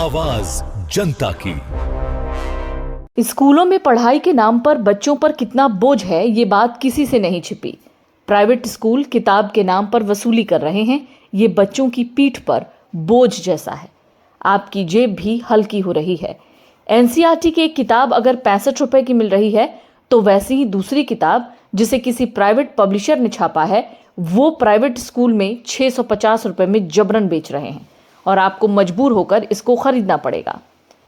आवाज जनता की। स्कूलों में पढ़ाई के नाम पर बच्चों पर कितना बोझ है, ये बात किसी से नहीं छिपी। प्राइवेट स्कूल किताब के नाम पर वसूली कर रहे हैं। ये बच्चों की पीठ पर बोझ जैसा है। आपकी जेब भी हल्की हो रही है। एनसीईआरटी की एक किताब अगर 65 रुपए की मिल रही है, तो वैसी ही दूसरी किताब जिसे किसी प्राइवेट पब्लिशर ने छापा है, वो प्राइवेट स्कूल में 650 रुपए में जबरन बेच रहे हैं और आपको मजबूर होकर इसको खरीदना पड़ेगा।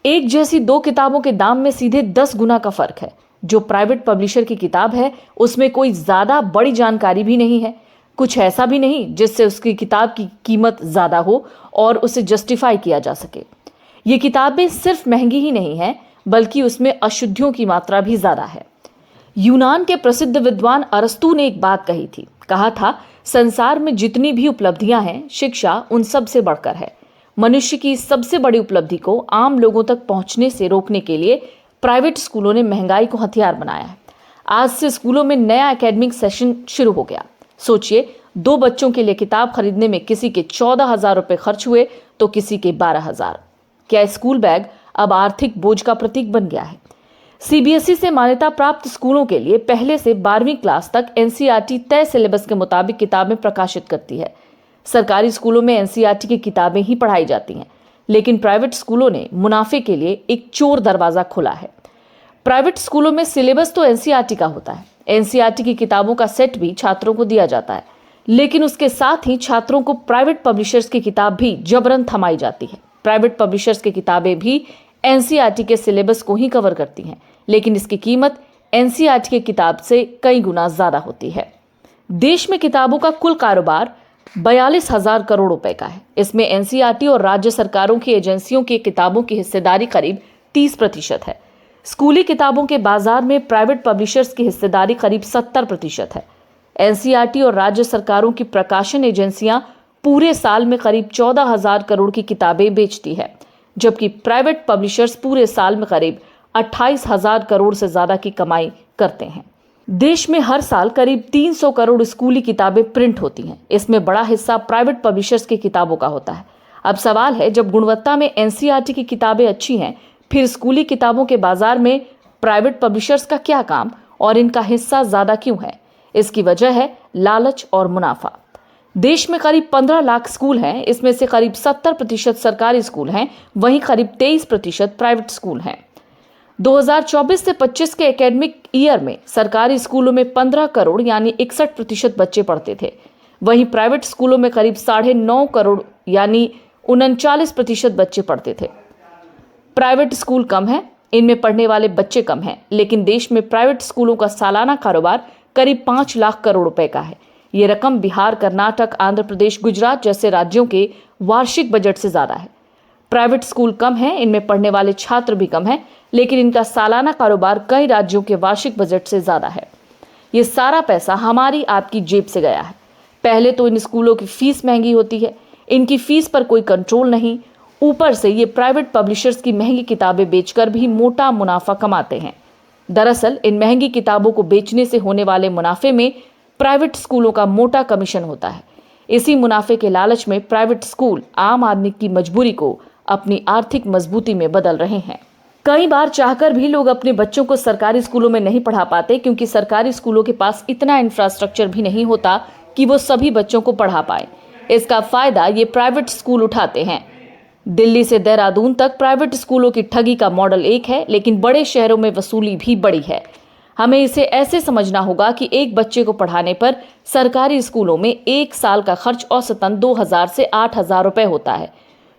एक जैसी दो किताबों के दाम में सीधे 10 गुना का फर्क है। जो प्राइवेट पब्लिशर की किताब है, उसमें कोई ज्यादा बड़ी जानकारी भी नहीं है। कुछ ऐसा भी नहीं जिससे उसकी किताब की कीमत ज्यादा हो और उसे जस्टिफाई किया जा सके। ये किताबें सिर्फ महंगी ही नहीं है, बल्कि उसमें अशुद्धियों की मात्रा भी ज्यादा है। यूनान के प्रसिद्ध विद्वान अरस्तु ने एक बात कही थी। कहा था, संसार में जितनी भी उपलब्धियां हैं, शिक्षा उन सब से बढ़कर है। मनुष्य की सबसे बड़ी उपलब्धि को आम लोगों तक पहुंचने से रोकने के लिए प्राइवेट स्कूलों ने महंगाई को हथियार बनाया है। आज से स्कूलों में नया एकेडमिक सेशन शुरू हो गया। सोचिए, 2 बच्चों के लिए किताब खरीदने में किसी के 14,000 रुपए खर्च हुए तो किसी के 12,000। क्या स्कूल बैग अब आर्थिक बोझ का प्रतीक बन गया है? सीबीएसई से मान्यता प्राप्त स्कूलों के लिए पहले से 12वीं क्लास तक एनसीईआरटी तय सिलेबस के मुताबिक किताबें प्रकाशित करती है। सरकारी स्कूलों में एनसीईआरटी की किताबें ही पढ़ाई जाती हैं, लेकिन प्राइवेट स्कूलों ने मुनाफे के लिए एक चोर दरवाजा खोला है। प्राइवेट स्कूलों में सिलेबस तो एनसीईआरटी का होता है। एनसीईआरटी की किताबों का सेट भी छात्रों को दिया जाता है, लेकिन उसके साथ ही छात्रों को प्राइवेट पब्लिशर्स की किताब भी जबरन थमाई जाती है। प्राइवेट पब्लिशर्स की किताबें भी एनसीईआरटी के सिलेबस को ही कवर करती हैं, लेकिन इसकी कीमत एनसीईआरटी की किताब से कई गुना ज्यादा होती है। देश में किताबों का कुल कारोबार 42,000 करोड़ रुपए का है। इसमें एनसीईआरटी और राज्य सरकारों की एजेंसियों की किताबों की हिस्सेदारी करीब 30% है। स्कूली किताबों के बाजार में प्राइवेट पब्लिशर्स की हिस्सेदारी करीब 70% है। एनसीईआरटी और राज्य सरकारों की प्रकाशन एजेंसियां पूरे साल में करीब 14,000 करोड़ की किताबें बेचती है, जबकि प्राइवेट पब्लिशर्स पूरे साल में करीब 28,000 करोड़ से ज्यादा की कमाई करते हैं। देश में हर साल करीब 300 करोड़ स्कूली किताबें प्रिंट होती हैं। इसमें बड़ा हिस्सा प्राइवेट पब्लिशर्स की किताबों का होता है। अब सवाल है, जब गुणवत्ता में एनसीईआरटी की किताबें अच्छी हैं, फिर स्कूली किताबों के बाजार में प्राइवेट पब्लिशर्स का क्या काम और इनका हिस्सा ज्यादा क्यों है? इसकी वजह है लालच और मुनाफा। देश में करीब 15 लाख स्कूल हैं। इसमें से करीब 70% सरकारी स्कूल हैं, वहीं करीब 23% प्राइवेट स्कूल हैं। 2024 से 25 के एकेडमिक ईयर में सरकारी स्कूलों में 15 करोड़ यानी 61% बच्चे पढ़ते थे। वहीं प्राइवेट स्कूलों में करीब 9.5 करोड़ यानी 39% बच्चे पढ़ते थे। प्राइवेट स्कूल कम है, इनमें पढ़ने वाले बच्चे कम हैं, लेकिन देश में प्राइवेट स्कूलों का सालाना कारोबार करीब 5 लाख करोड़ रुपए का है। ये रकम बिहार, कर्नाटक, आंध्र प्रदेश, गुजरात जैसे राज्यों के वार्षिक बजट से ज्यादा है। प्राइवेट स्कूल कम हैं, इनमें पढ़ने वाले छात्र भी कम हैं, लेकिन इनका सालाना कारोबार कई राज्यों के वार्षिक बजट से ज्यादा है। ये सारा पैसा हमारी आपकी जेब से गया है। पहले तो इन स्कूलों की फीस महंगी होती है, इनकी फीस पर कोई कंट्रोल नहीं। ऊपर से ये प्राइवेट पब्लिशर्स की महंगी किताबें बेचकर भी मोटा मुनाफा कमाते हैं। दरअसल इन महंगी किताबों को बेचने से होने वाले मुनाफे में प्राइवेट स्कूलों का मोटा कमीशन होता है। इसी मुनाफे के लालच में प्राइवेट स्कूल आम आदमी की मजबूरी को अपनी आर्थिक मजबूती में बदल रहे हैं। कई बार चाहकर भी लोग अपने बच्चों को सरकारी स्कूलों में नहीं पढ़ा पाते, क्योंकि सरकारी स्कूलों के पास इतना इंफ्रास्ट्रक्चर भी नहीं होता कि वो सभी बच्चों को पढ़ा पाए। इसका फायदा ये प्राइवेट स्कूल उठाते हैं। दिल्ली से देहरादून तक प्राइवेट स्कूलों की ठगी का मॉडल एक है, लेकिन बड़े शहरों में वसूली भी बड़ी है। हमें इसे ऐसे समझना होगा कि एक बच्चे को पढ़ाने पर सरकारी स्कूलों में एक साल का खर्च औसतन 2,000 से 8,000 रुपए होता है।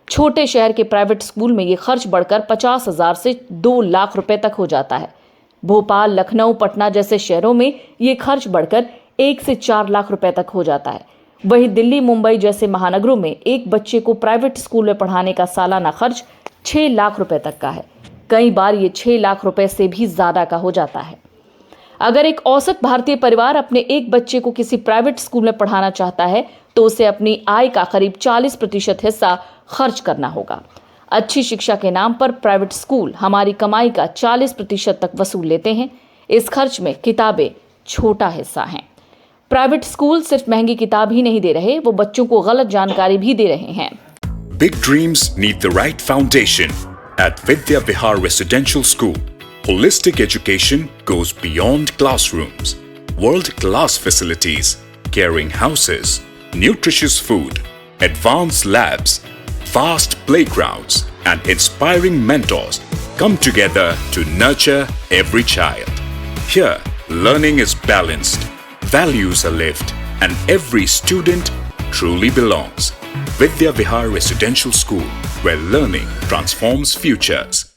छोटे शहर के प्राइवेट स्कूल में ये खर्च बढ़कर 50,000 से 2 लाख रुपए तक हो जाता है। भोपाल, लखनऊ, पटना जैसे शहरों में ये खर्च बढ़कर 1 से 4 लाख रुपए तक हो जाता है। वहीं दिल्ली, मुंबई जैसे महानगरों में एक बच्चे को प्राइवेट स्कूल में पढ़ाने का सालाना खर्च 6 लाख रुपए तक का है। कई बार ये 6 लाख रुपए से भी ज्यादा का हो जाता है। अगर एक औसत भारतीय परिवार अपने एक बच्चे को किसी प्राइवेट स्कूल में पढ़ाना चाहता है, तो उसे अपनी आय का करीब 40% हिस्सा खर्च करना होगा। अच्छी शिक्षा के नाम पर प्राइवेट स्कूल हमारी कमाई का 40% तक वसूल लेते हैं। इस खर्च में किताबें छोटा हिस्सा हैं। प्राइवेट स्कूल सिर्फ महंगी किताब ही नहीं दे रहे, वो बच्चों को गलत जानकारी भी दे रहे हैं। Big dreams need the right foundation. At Vidya Vihar Residential School, holistic education goes beyond classrooms. World-class facilities, caring houses, nutritious food, advanced labs, vast playgrounds, and inspiring mentors come together to nurture every child. Here, learning is balanced, values are lived, and every student truly belongs. Vidya Vihar Residential School, where learning transforms futures.